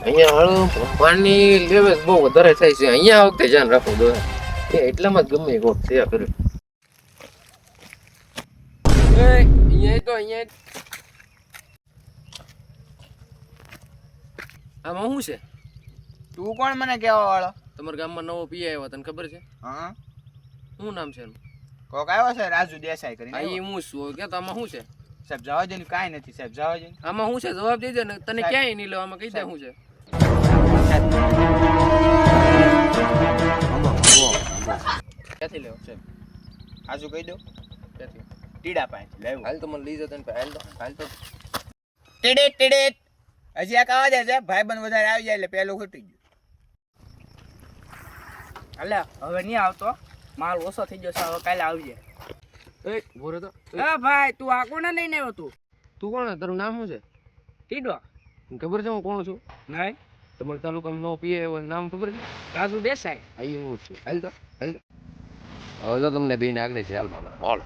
અહીંયા હાલો ભણવાની લેવેસ બહુ વધારે થાય છે. અહીંયા આ વખતે ધ્યાન રાખવું જોઈએ. એ એટલામાં જ ગમે કોક છે કરે. અહીંયા તો અહીંયા આમાં શું છે? તું કોણ મને કહેવા વાળો? તમારા ગામમાં નવો પીઆઈ આવ્યો તને ખબર છે? હા, શું નામ છે એનું? કોક આવ્યો છે રાજુ દેસાઈ કરીને. હા એ હું છું કે આમાં શું છે? સાહેબ જવા દે, કાંઈ નથી સાહેબ, જવા દે. આમાં શું છે? જવાબ દેજે ને. તને ક્યાંય નહીં લો. આમાં કહી દે શું છે? ક્યાંથી લેવો છે? આજુ કહી દો. ક્યાંથી? ટીડા પાસે લેવું. હાલ તો મને લઈ જતા ને હાલ તો ટીડેટ ટીડેટ. હજી એક આવા છે ભાઈબંધ વધારે આવી જાય એટલે પેલું ખૂટી ગયું. અલ્યા હવે નહીં આવતો, માલ ઓછો થઈ જશે, હવે કાલે આવજે. એ બોરે તો હા ભાઈ, તું આ કોને લઈને આવ્યો? તું કોણ? તારું નામ શું છે? ટીડો? ખબર છે હું કોણ છું? નહીં. તમારા તાલુકામાં નવો પીઆઈ નામ ખબર છે? રાજુ દેસાઈ. આ હું છું. હાલ તો હવે તો તમને બેન આગળ છે. હાલ બોલ.